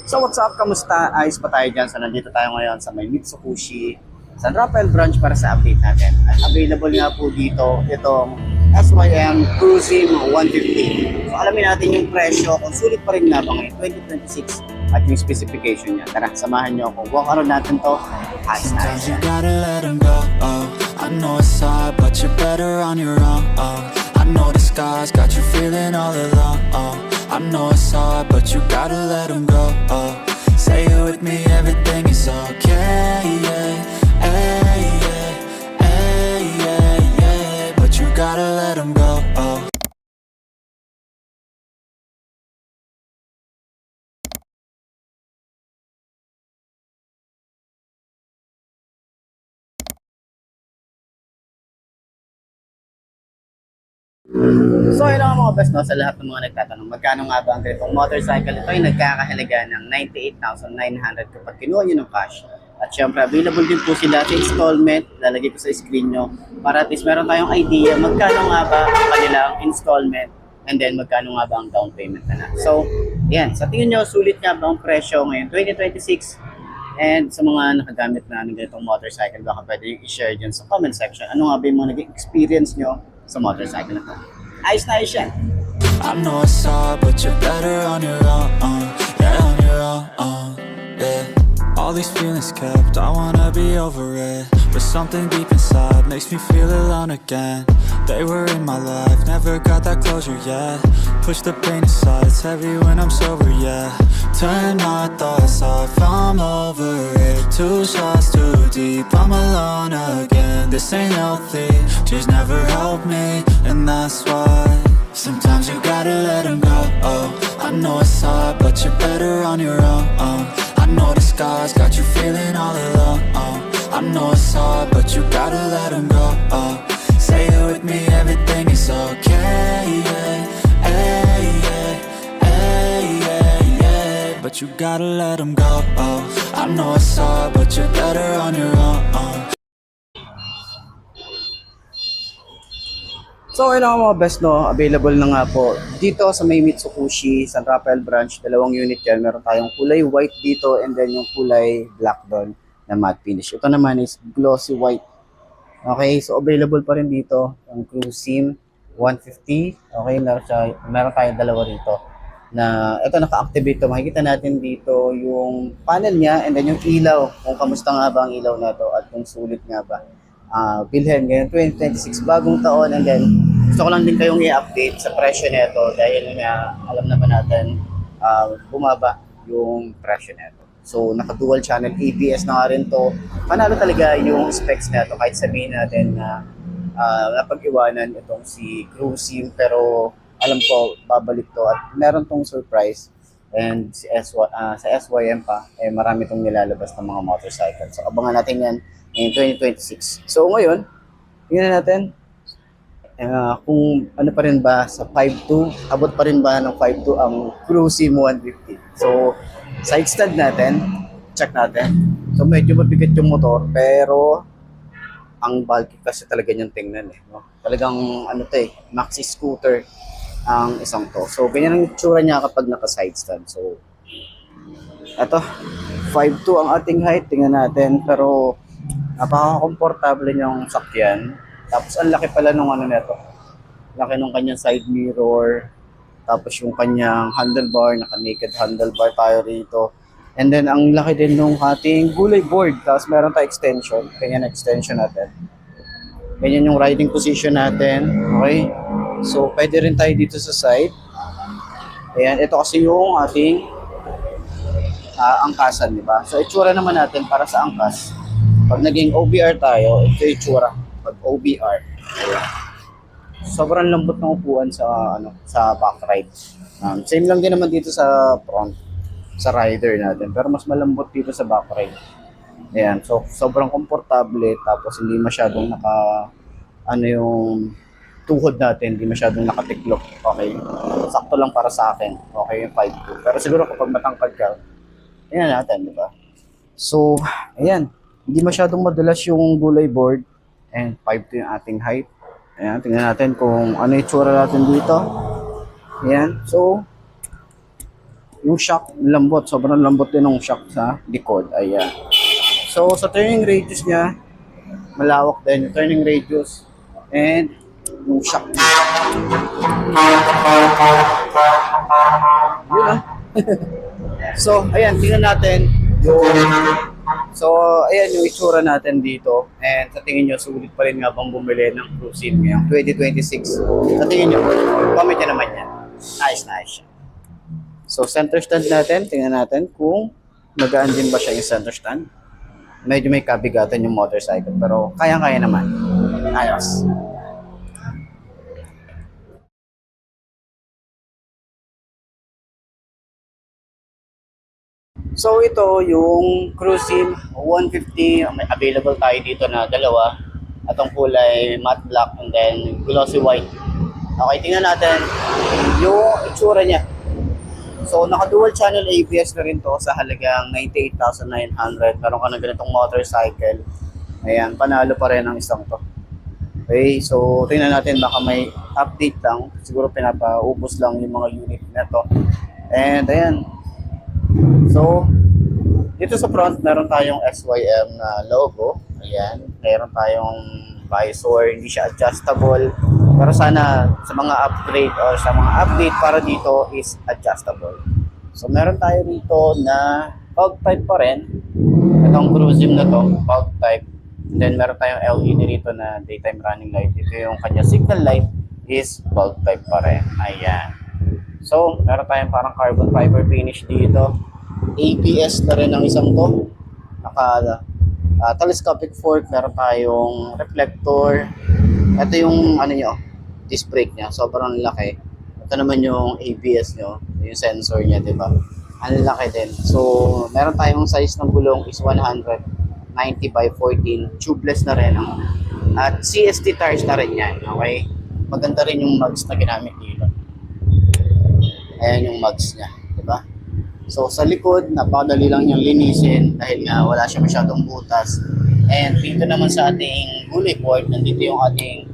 So what's up? Kamusta? Ayos pa tayo dyan. So nandito tayo ngayon sa may Mitsubishi San Rafael branch para sa update natin. At available nga po dito itong SYM Cruisim 150. So alamin natin yung presyo kung sulit pa rin nga ba ngayon 2026 at yung specification niya. Tara, samahan niyo ako. Walk around natin to. Ayos na ayos. Sometimes you gotta let them go. I know it's hard, but you're better on your own. I know the scars got you feeling all alone. I know it's hard, but you gotta let them go. Say it with me, everything is okay. Yeah, hey, yeah, hey, yeah, yeah. But you gotta let them go. So yun lang mga best no, sa lahat ng mga nagtatanong magkano nga ba ang ganitong motorcycle. Ito ay nagkakahalaga ng 98,900 kapag kinuha nyo ng cash. At syempre available din po sila sa installment. Lalagay ko sa screen nyo para at least meron tayong idea magkano nga ba ang kanilang installment and then magkano nga ba ang down payment na. So yan, sa tingin nyo sulit nga ba ang presyo ngayon 2026? And sa mga nakagamit na ng ganitong motorcycle, baka pwede yung i-share dyan sa comment section. Ano nga ba yung mga naging experience nyo sa motorcycle na to? Ayos na ayos yan. I know it's hard, but you're better on your own. Yeah, on your own. Yeah. All these feelings kept, I wanna be over it. But something deep inside makes me feel alone again. They were in my life, never got that closure yet. Push the pain aside, it's heavy when I'm sober, yeah. Turn my thoughts off, I'm over it. Two shots too deep, I'm alone again. This ain't healthy, she's never helped me. And that's why sometimes you gotta let them go. I know it's hard, but you're better on your own. I know the scars got you feeling all alone. I know it's hard, but you gotta let them go. Say it with me, everything is okay. Yeah, hey, yeah, hey, yeah, yeah. But you gotta let them go. I know it's hard, but you're better on your own. So ayun lang mga best no, available na nga po dito sa may Mitsubishi San Rafael branch. Dalawang unit yan. Meron tayong kulay white dito and then yung kulay black doon na matte finish. Ito naman is glossy white. Okay, so available pa rin dito ang Cruisim 150. Okay, meron tayong dalawa rito na ito naka-activate to. Makikita natin dito yung panel niya and then yung ilaw. Kung kamusta nga ba ang ilaw na to at kung sulit nga ba. Bilhin ngayon 2026 bagong taon and then gusto ko lang din kayong i-update sa presyo nito dahil nga alam naman natin bumaba yung presyo nito. So naka dual channel ABS na nga rin to. Panalo talaga yung specs nito kahit sabihin natin na napag-iwanan itong si Cruisim pero alam ko babalik to at meron tong surprise and sa SYM pa marami tong nilalabas ng mga motorcycle. So abangan natin yan in 2026. So ngayon, tingnan natin kung ano pa rin ba sa 5.2, abot pa rin ba ng 5.2 ang Cruisim 150. So side stand natin, check natin. So medyo mabigat yung motor pero ang bulky kasi talaga niyang tingnan no? Talagang ano to maxi scooter ang isang to. So ganyan ang itsura niya kapag naka side stand. So eto 5.2 ang ating height, tingnan natin pero napaka-komportable niyang sakyan. Tapos ang laki pala nung ano nito. Laki nung kanyang side mirror. Tapos yung kanyang handlebar, naka-naked handlebar tayo rito. And then ang laki din nung ating gulay board. Tapos meron tayong extension. Ganyan extension natin. Ganyan yung riding position natin. Okay? So pwede rin tayo dito sa side. Ayan, ito kasi yung ating angkasan, di ba? So itsura naman natin para sa angkas. Pag naging OBR tayo, ito yung itsura. Pag OBR. Ayan. Sobrang lambot ng upuan sa back ride. Same lang din naman dito sa front, sa rider natin. Pero mas malambot dito sa back ride. Ayan. So, sobrang komportable. Tapos, hindi masyadong yung tuhod natin. Hindi masyadong nakatiklop. Okay. Sakto lang para sa akin. Okay yung 5.2. Pero siguro kapag matangkad ka, ayan natin, di ba? So, ayan. Hindi masyadong madulas yung gulay board and 5'2" yung ating height. Ayan, tingnan natin kung ano yung tsura natin dito. Ayan, so Yung shock, lambot. Sobrang lambot din ng shock sa likod. Ayan. So, sa turning radius niya, malawak din yung turning radius. And yung shock. Yun ah. So, ayan, tingnan natin yung ayan yung itsura natin dito. And sa tingin nyo, sulit pa rin nga bang bumili ng Cruisin ngayong 2026? Sa tingin nyo, comment nyo naman yan. Nice siya. So, center stand natin. Tingnan natin kung magaan din ba siya yung center stand. Medyo may kabigatan yung motorcycle, pero kayang-kaya naman. Ayos. So ito yung Cruisin 150, may available tayo dito na dalawa. Atong kulay matte black and then glossy white. Okay, tingnan natin yung itsura niya. So naka dual channel ABS na rin to sa halagang 98,900. Meron ka na ganitong motorcycle. Ayan, panalo pa rin ang isang to. Okay, so tingnan natin baka may update lang. Siguro pinapaubos lang yung mga unit na to. And ayan. So, dito sa front, meron tayong SYM na logo. Ayan. Meron tayong visor. Hindi siya adjustable. Pero sana sa mga upgrade or sa mga update para dito is adjustable. So, meron tayo rito na fog type pa rin. Itong Cruisin na to, fog type. And then, meron tayong LED rito na daytime running light. Ito yung kanya signal light is fog type pa rin. Ayan. So, meron tayong parang carbon fiber finish dito. ABS na rin ang isang to. Naka telescopic fork, meron tayong reflector. Ito yung ano nyo, disc brake niya, sobrang laki. Ito naman yung ABS nyo, yung sensor niya, di ba? Ang laki din. So, meron tayong size ng gulong is 190 by 14, tubeless na rin. At CST tires na rin yan, okay? Maganda rin yung mugs na ginamit dito. Ayan yung mugs niya, di ba? So sa likod, napakadali lang niyang linisin dahil nga wala siya masyadong butas. And dito naman sa ating gulay board, nandito yung ating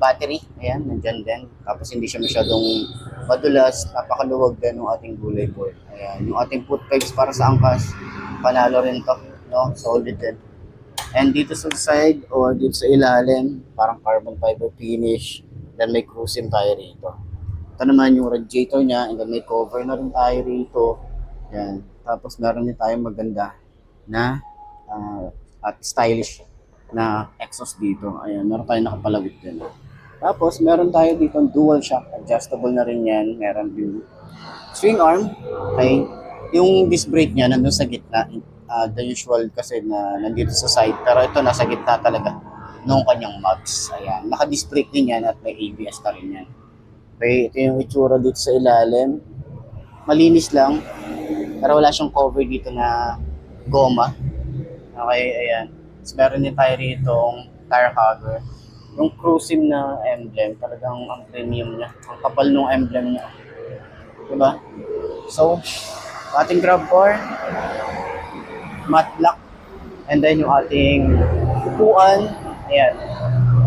battery. Ayan, nandyan din. Tapos hindi siya masyadong madulas, napakaluwag din yung ating gulay board. Ayan, yung ating foot pegs para sa angkas, panalo rin to, no? Solid din. And dito sa side or dito sa ilalim, parang carbon fiber finish. Then may Cruisin tayo rito. Ito naman yung radiator niya, and then may cover na rin tayo rito. Yan. Tapos meron din tayong maganda na at stylish na exhaust dito. Ayan, meron tayong nakapalawit din. Tapos meron tayo dito dual shock, adjustable na rin yan. Meron din swing arm. Okay. Yung disc brake niya nandun sa gitna. The usual kasi na nandito sa side, pero ito nasa gitna talaga nung kanyang mugs. Ayan, naka-disc brake din yan at may ABS na rin yan. Okay, ito yung itsura dito sa ilalim. Malinis lang. Pero wala siyang cover dito na goma. Okay, ayan. So, meron din tayo rito tire hugger. Yung Cruisin na emblem, talagang ang premium niya. Ang kapal ng emblem niya. Diba? So, ating grab bar, matte black. And then yung ating upuan. Ayan.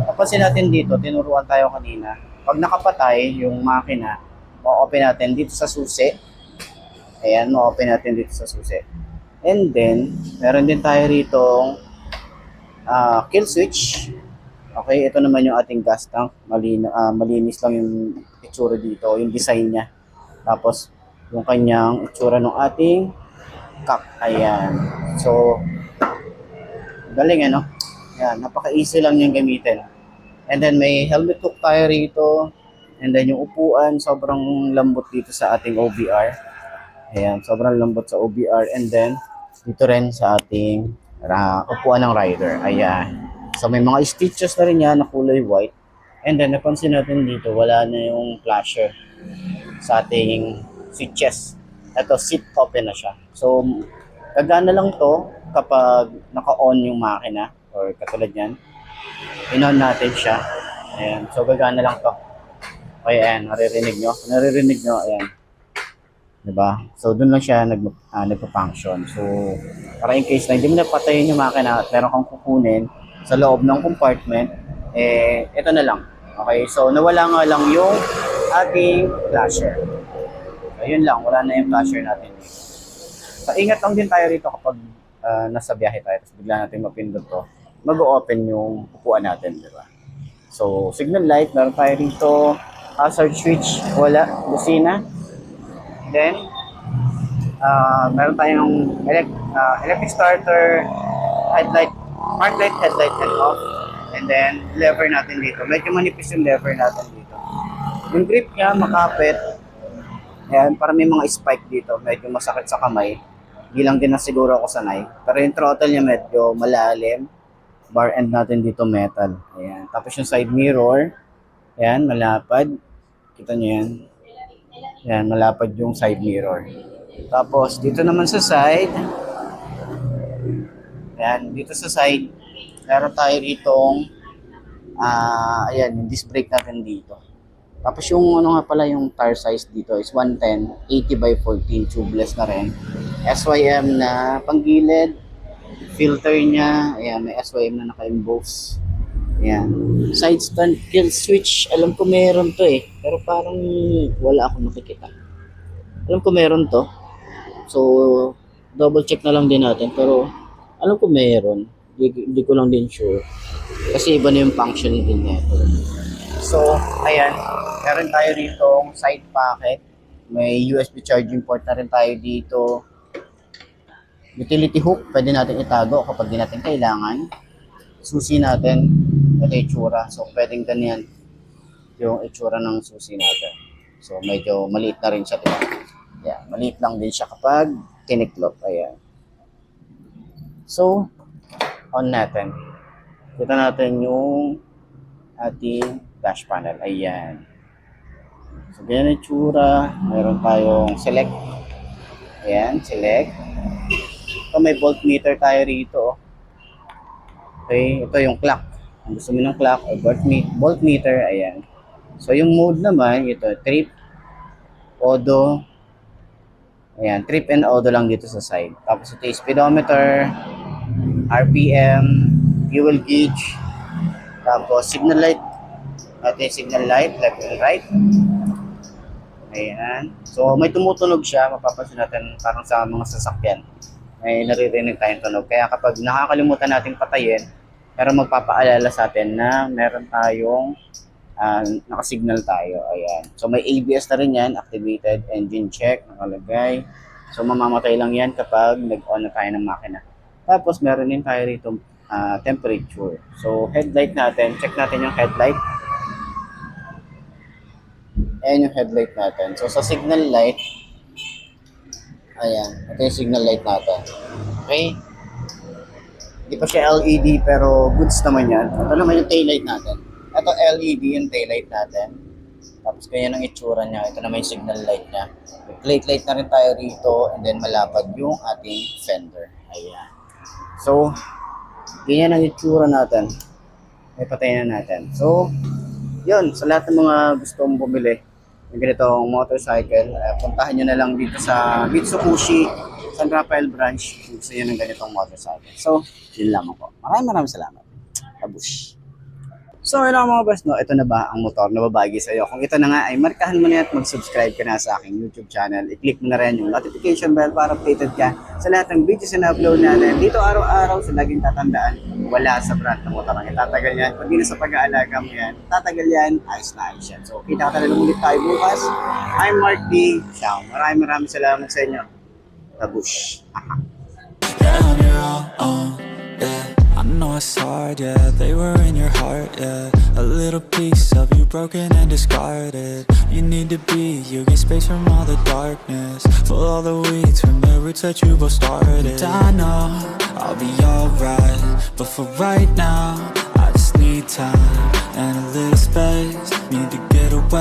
Napansin natin dito, tinuruan tayo kanina. Pag nakapatay yung makina, ma-open natin dito sa susi. Ayan, ma-open natin dito sa susi. And then, meron din tayo rito kill switch. Okay, ito naman yung ating gas tank. Malinis lang yung itsura dito, yung design niya. Tapos, yung kanyang itsura ng ating cap. Ayan. So, galing ano? Ayan, napaka-easy lang niyang gamitin. And then may helmet hook tayo rito. And then yung upuan, sobrang lambot dito sa ating OBR. Ayan, sobrang lambot sa OBR. And then, dito rin sa ating upuan ng rider. Ayan. So may mga stitches na rin yan na kulay white. And then napansin natin dito, wala na yung flasher sa ating switches. Ito, seat open na siya. So, gagana lang to kapag naka-on yung makina or katulad yan. In-on natin siya. Ayan. So, gagana lang to. Okay, ayan. Naririnig nyo? Naririnig nyo? Ayan. Diba? So, dun lang siya nagpa-function. So, para in case na hindi mo napatayin yung makina at meron kang kukunin sa loob ng compartment, eh, ito na lang. Okay? So, nawala nga lang yung ating flasher. Okay? Ayun lang, wala na yung flasher natin dito. So, ingat lang din tayo rito kapag nasa biyahe tayo, tapos bigla natin mapindot to, mag-o-open yung upuan natin, di ba? So, signal light, meron tayo rito, hazard switch, wala, busina. Then, meron tayong electric starter, headlight, park light, headlight, and off. And then, lever natin dito. Medyo manipis yung lever natin dito. Yung grip niya, makapit. Ayan, para may mga spike dito, medyo masakit sa kamay. Hindi lang din na siguro ako sanay. Pero yung throttle niya medyo malalim. Bar end natin dito metal. Ayan. Tapos yung side mirror. Ayan, malapad. Kita niyo yan. Ayan, malapad yung side mirror. Tapos dito naman sa side. Ayan, dito sa side. Meron tayo ditong ayan, yung disc brake natin dito. Tapos yung ano nga pala yung tire size dito is 110, 80 by 14, tubeless na rin. SYM na panggilid, filter niya, ayan, may SYM na naka-emboss. Ayan. Side stand kill switch, alam ko meron to eh, pero parang wala akong nakikita. Alam ko meron to. So, double check na lang din natin, pero alam ko meron. Hindi ko lang din sure. Kasi iba na yung function din nito. So, ayan. Meron tayo rito side pocket. May USB charging port na rin tayo dito. Utility hook. Pwede natin itago kapag di natin kailangan. Susi natin. Ito yung itsura. So, pwedeng ganyan yung itsura ng susi natin. So, medyo maliit na rin siya. Diba? Yeah, maliit lang din siya kapag tiniklop. Ayan. So, on natin. Kita natin yung ating dash panel. Ayan. So, ganyan yung tsura. Meron tayong select. Ayan, select. Ito, may voltmeter tayo rito. Okay, ito yung clock. Kung gusto mo ng clock o voltmeter, ayan. So, yung mode naman, ito, trip, odo. Ayan, trip and odo lang dito sa side. Tapos ito yung speedometer, RPM, fuel gauge, tapos signal light. Ito yung signal light, left and right. Ayan. So, may tumutunog siya. Mapapansin natin parang sa mga sasakyan. May naririnig tayong tunog. Kaya kapag nakakalimutan natin patayin, pero magpapaalala sa atin na meron tayong nakasignal tayo. Ayan. So, may ABS na rin yan. Activated engine check. Nakalagay. So, mamamatay lang yan kapag nag-on na tayo ng makina. Tapos, meron din tayo rito temperature. So, headlight natin. Check natin yung headlight. Ayan yung headlight natin. So, sa signal light, ayan. Ito yung signal light natin. Okay? Hindi pa siya LED, pero goods naman yan. Ito naman yung taillight natin. Ito LED yung taillight natin. Tapos, ganyan ang itsura niya. Ito naman yung signal light niya. May plate light na rin tayo rito. And then, malapad yung ating fender. Ayan. So, ganyan ang itsura natin. May patay na natin. So, yun. Sa lahat ng mga gustong bumili ng ganitong motorcycle, puntahan nyo na lang dito sa Mitsubishi San Rafael branch kung gusto nyo ng ganitong motorcycle. So, yun lamang po. Maraming salamat. Tabush. So, yun lang mga boss, no? Ito na ba ang motor na babagi sa iyo? Kung ito na nga, ay markahan mo na at mag-subscribe ka na sa aking YouTube channel. I-click mo na rin yung notification bell para updated ka sa lahat ng videos na upload natin. Dito araw-araw, sa laging tatandaan, wala sa brand ng motor ang itatagal yan. Pag di na sa pag-aalaga mo yan, tatagal yan, ayos na ayos yan. So, kita ka na ulit tayo bukas. I'm Mark D. Ciao. Maraming salamat sa inyo. Tabush. Yeah, on your own, yeah. I know it's hard, yeah. They were in your heart, yeah. A little piece of you broken and discarded. You need to be, you get space from all the darkness. Pull all the weeds from the roots that you both started. And I know I'll be alright, but for right now I just need time and a little space.